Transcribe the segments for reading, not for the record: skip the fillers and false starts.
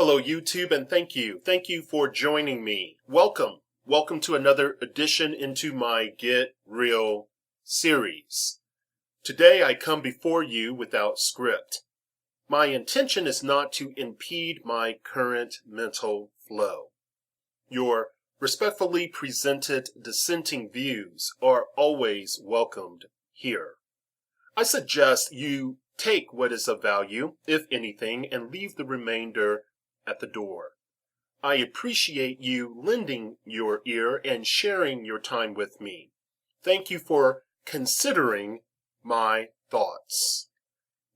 Hello YouTube, and thank you. Thank you for joining me. Welcome. Welcome to another edition into my Get Real series. Today I come before you without script. My intention is not to impede my current mental flow. Your respectfully presented dissenting views are always welcomed here. I suggest you take what is of value, if anything, and leave the remainder at the door. I appreciate you lending your ear and sharing your time with me. Thank you for considering my thoughts.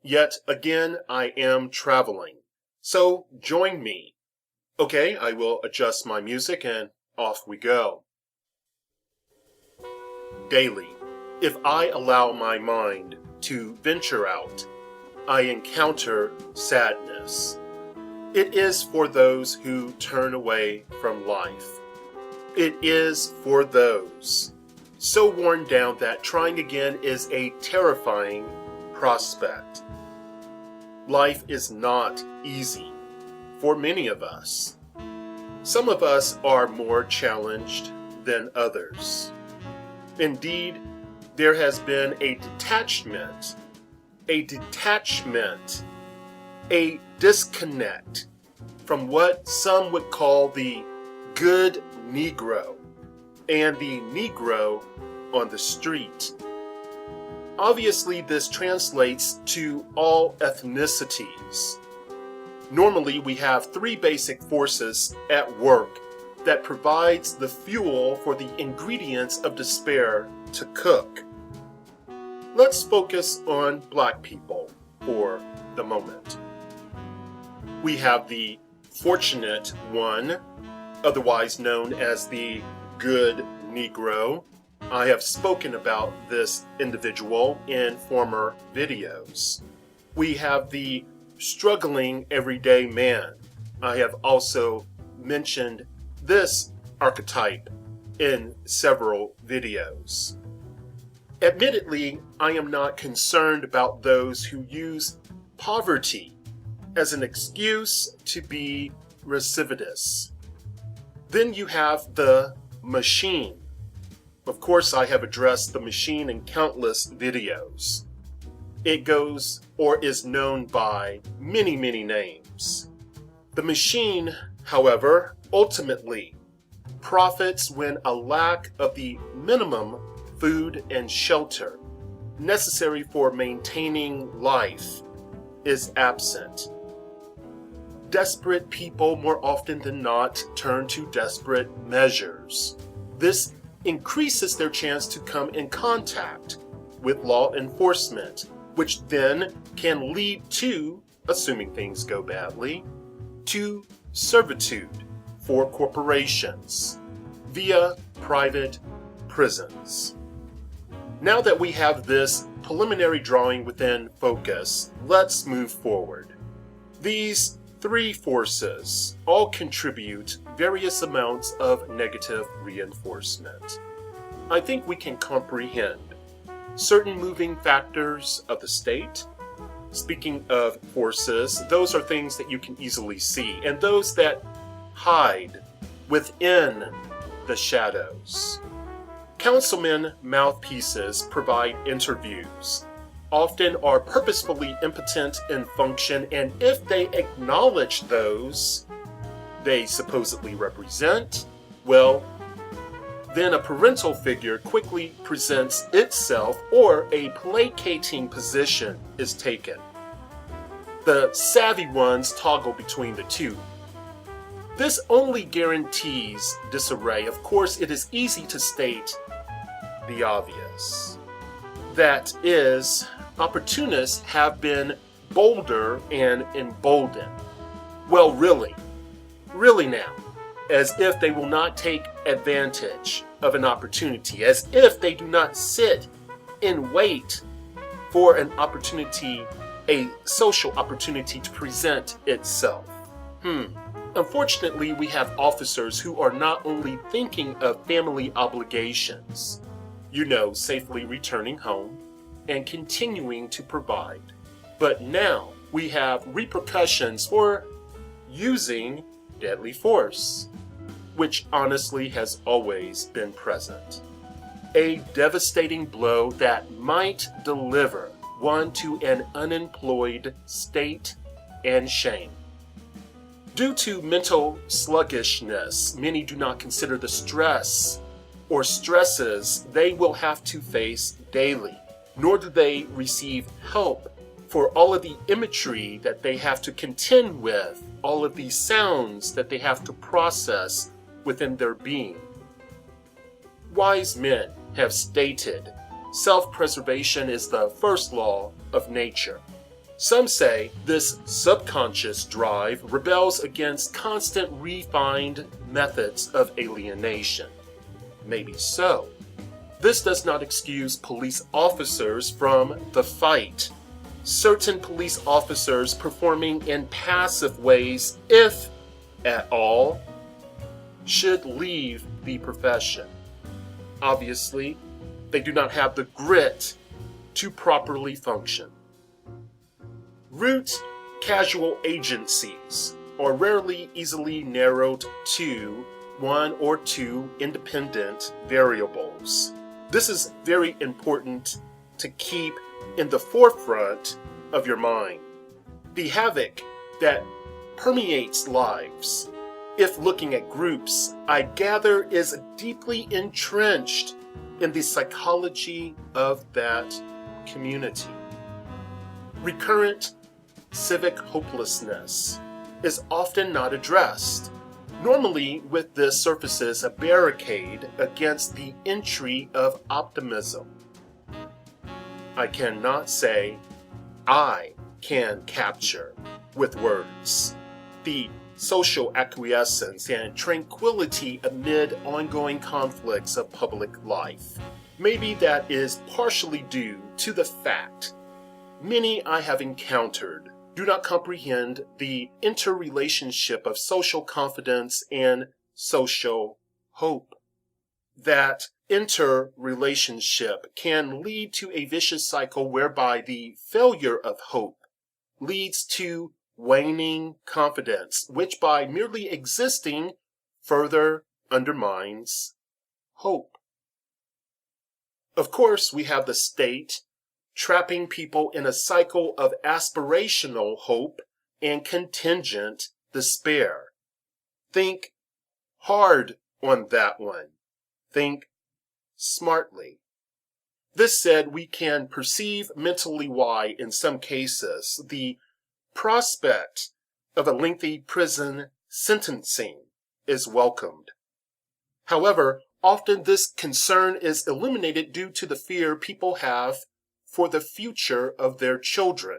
Yet again, I am traveling, so join me. Okay, I will adjust my music and off we go. Daily, if I allow my mind to venture out, I encounter sadness. It is for those who turn away from life. It is for those so worn down that trying again is a terrifying prospect. Life is not easy for many of us. Some of us are more challenged than others. Indeed, there has been a detachment, a disconnect from what some would call the good Negro and the Negro on the street. Obviously, this translates to all ethnicities. Normally, we have three basic forces at work that provides the fuel for the ingredients of despair to cook. Let's focus on Black people for the moment. We have the fortunate one, otherwise known as the good Negro. I have spoken about this individual in former videos. We have the struggling everyday man. I have also mentioned this archetype in several videos. Admittedly, I am not concerned about those who use poverty as an excuse to be recidivist. Then you have the machine. Of course, I have addressed the machine in countless videos. It goes or is known by many names. The machine, however, ultimately profits when a lack of the minimum food and shelter necessary for maintaining life is absent. Desperate people more often than not turn to desperate measures. This increases their chance to come in contact with law enforcement, which then can lead to, assuming things go badly, to servitude for corporations via private prisons. Now that we have this preliminary drawing within focus, let's move forward. These three forces all contribute various amounts of negative reinforcement. I think we can comprehend certain moving factors of the state. Speaking of forces, those are things that you can easily see, and those that hide within the shadows. Councilmen mouthpieces provide interviews, often are purposefully impotent in function, and if they acknowledge those they supposedly represent, well, then a parental figure quickly presents itself or a placating position is taken. The savvy ones toggle between the two. This only guarantees disarray. Of course, it is easy to state the obvious. That is, opportunists have been bolder and emboldened. Well, really now, as if they will not take advantage of an opportunity, as if they do not sit and wait for an opportunity, a social opportunity to present itself. Unfortunately, we have officers who are not only thinking of family obligations, safely returning home and continuing to provide, but now we have repercussions for using deadly force, which honestly has always been present. A devastating blow that might deliver one to an unemployed state and shame. Due to mental sluggishness, many do not consider the stress or stresses they will have to face daily, nor do they receive help for all of the imagery that they have to contend with, all of these sounds that they have to process within their being. Wise men have stated, self-preservation is the first law of nature. Some say this subconscious drive rebels against constant refined methods of alienation. Maybe so. This does not excuse police officers from the fight. Certain police officers performing in passive ways, if at all, should leave the profession. Obviously, they do not have the grit to properly function. Root casual agencies are rarely easily narrowed to one or two independent variables. This is very important to keep in the forefront of your mind. The havoc that permeates lives, if looking at groups, I gather is deeply entrenched in the psychology of that community. Recurrent civic hopelessness is often not addressed. Normally, with this surfaces a barricade against the entry of optimism. I cannot say I can capture with words the social acquiescence and tranquility amid ongoing conflicts of public life. Maybe that is partially due to the fact many I have encountered do not comprehend the interrelationship of social confidence and social hope. That interrelationship can lead to a vicious cycle whereby the failure of hope leads to waning confidence, which by merely existing further undermines hope. Of course, we have the state trapping people in a cycle of aspirational hope and contingent despair. Think hard on that one. Think smartly. This said, we can perceive mentally why, in some cases, the prospect of a lengthy prison sentencing is welcomed. However, often this concern is eliminated due to the fear people have for the future of their children.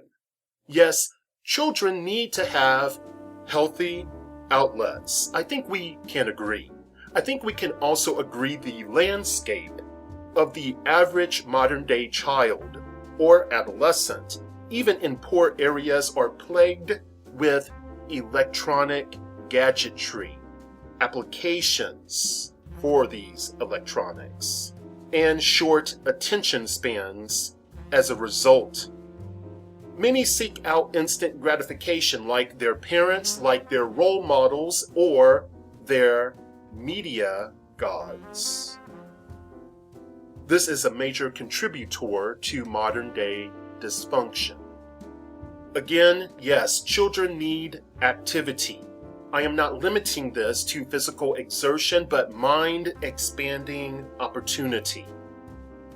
Yes, children need to have healthy outlets. I think we can agree. I think we can also agree the landscape of the average modern-day child or adolescent, even in poor areas, are plagued with electronic gadgetry, applications for these electronics, and short attention spans as a result. Many seek out instant gratification like their parents, like their role models, or their media gods. This is a major contributor to modern-day dysfunction. Again, yes, children need activity. I am not limiting this to physical exertion, but mind-expanding opportunity.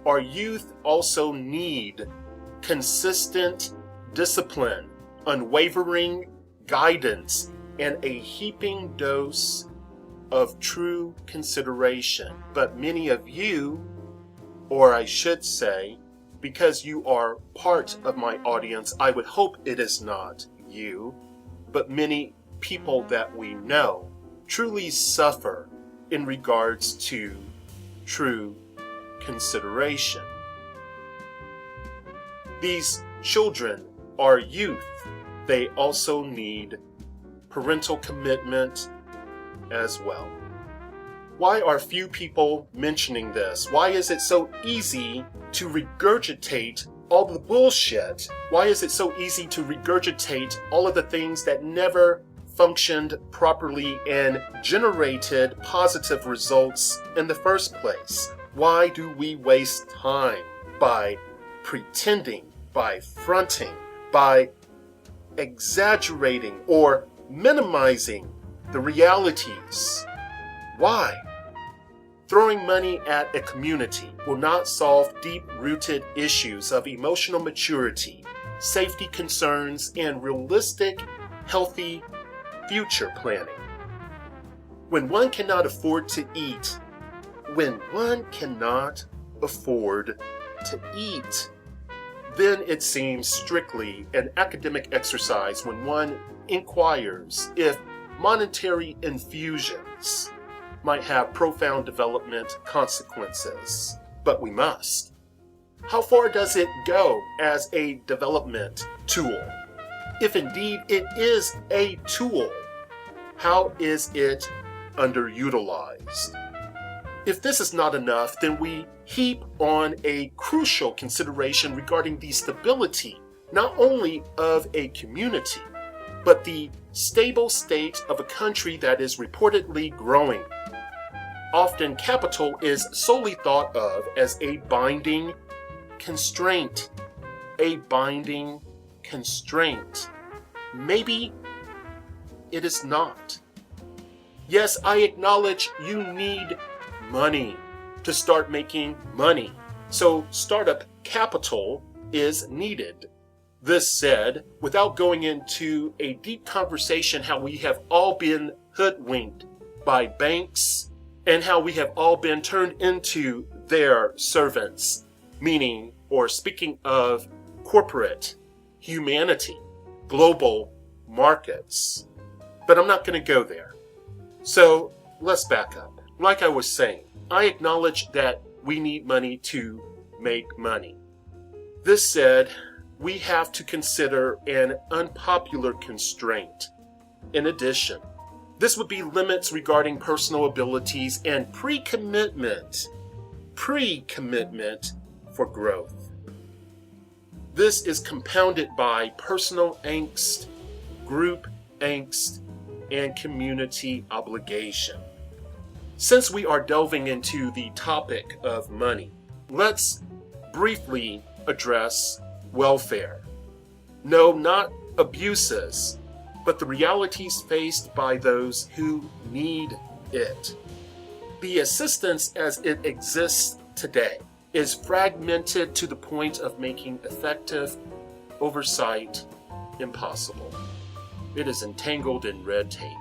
Our youth also need consistent discipline, unwavering guidance, and a heaping dose of true consideration. But many of you, or I should say, because you are part of my audience, I would hope it is not you, but many people that we know truly suffer in regards to true consideration. These children are youth. They also need parental commitment as well. Why are few people mentioning this? Why is it so easy to regurgitate all the bullshit? Why is it so easy to regurgitate all of the things that never functioned properly and generated positive results in the first place? Why do we waste time by pretending, by fronting, by exaggerating or minimizing the realities? Why? Throwing money at a community will not solve deep-rooted issues of emotional maturity, safety concerns, and realistic, healthy future planning. When one cannot afford to eat, then it seems strictly an academic exercise when one inquires if monetary infusions might have profound development consequences. But we must. How far does it go as a development tool? If indeed it is a tool, how is it underutilized? If this is not enough, then we heap on a crucial consideration regarding the stability not only of a community, but the stable state of a country that is reportedly growing. Often capital is solely thought of as a binding constraint. A binding constraint. Maybe it is not. Yes, I acknowledge you need money to start making money. So startup capital is needed. This said, without going into a deep conversation how we have all been hoodwinked by banks and how we have all been turned into their servants, meaning, or speaking of corporate humanity, global markets. But I'm not going to go there. So let's back up. Like I was saying, I acknowledge that we need money to make money. This said, we have to consider an unpopular constraint. In addition, this would be limits regarding personal abilities and pre-commitment for growth. This is compounded by personal angst, group angst, and community obligation. Since we are delving into the topic of money, let's briefly address welfare. No, not abuses, but the realities faced by those who need it. The assistance as it exists today is fragmented to the point of making effective oversight impossible. It is entangled in red tape.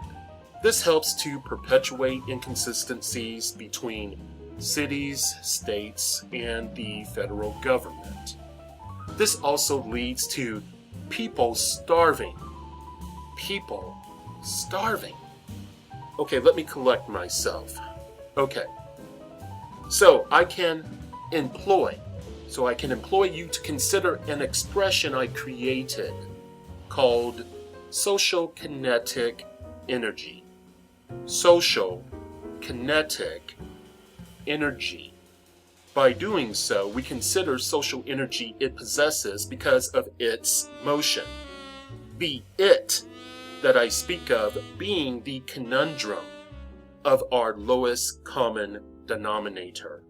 This helps to perpetuate inconsistencies between cities, states, and the federal government. This also leads to people starving. People starving. Okay, let me collect myself. Okay. So I can employ you to consider an expression I created called social kinetic energy. Social kinetic energy. By doing so, we consider social energy it possesses because of its motion. The it that I speak of being the conundrum of our lowest common denominator.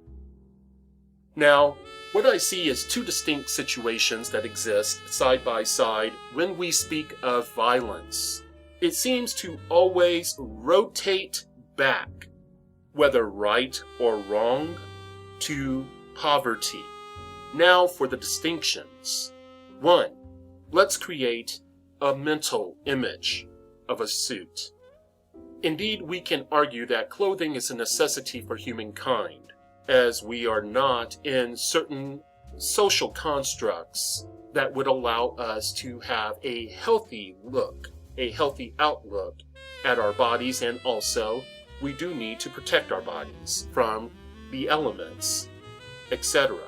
Now, what I see is two distinct situations that exist side by side when we speak of violence. It seems to always rotate back, whether right or wrong, to poverty. Now for the distinctions. 1. Let's create a mental image of a suit. Indeed, we can argue that clothing is a necessity for humankind, as we are not in certain social constructs that would allow us to have a healthy look, a healthy outlook at our bodies, and also we do need to protect our bodies from the elements, etc.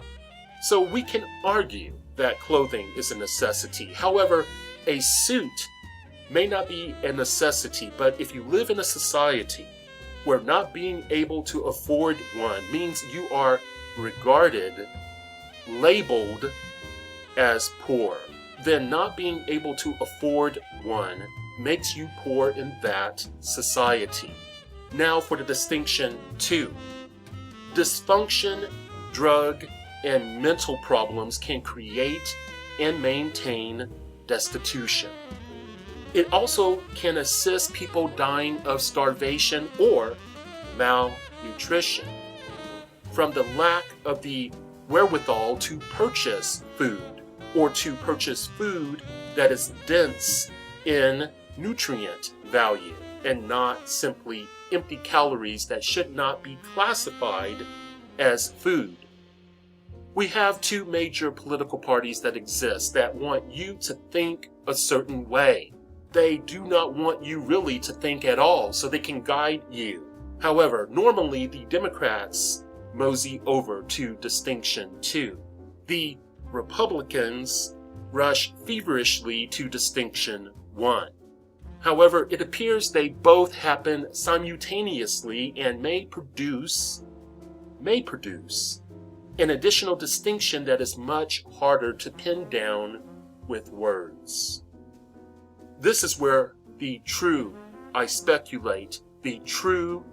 So we can argue that clothing is a necessity. However, a suit may not be a necessity, but if you live in a society where not being able to afford one means you are regarded, labeled as poor, then not being able to afford one makes you poor in that society. Now for the distinction 2. Dysfunction, drug, and mental problems can create and maintain destitution. It also can assist people dying of starvation or malnutrition from the lack of the wherewithal to purchase food, or to purchase food that is dense in nutrient value and not simply empty calories that should not be classified as food. We have 2 major political parties that exist that want you to think a certain way. They do not want you really to think at all so they can guide you. However, normally the Democrats mosey over to distinction 2. The Republicans rush feverishly to distinction 1. However, it appears they both happen simultaneously and may produce an additional distinction that is much harder to pin down with words. This is where the true, I speculate, the true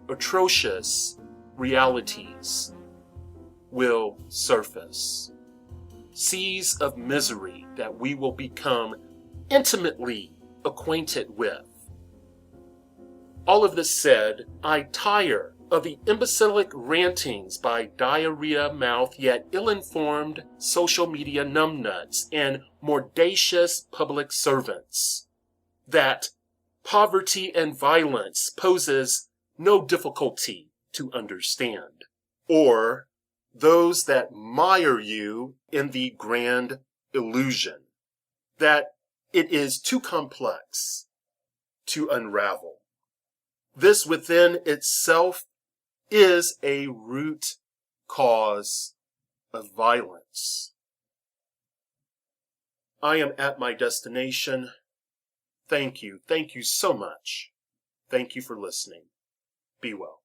atrocious realities will surface. Seas of misery that we will become intimately acquainted with. All of this said, I tire of the imbecilic rantings by diarrhea-mouthed yet ill-informed social media numbnuts and mordacious public servants. That poverty and violence poses no difficulty to understand. Or those that mire you in the grand illusion that it is too complex to unravel. This within itself is a root cause of violence. I am at my destination. Thank you so much. Thank you for listening. Be well.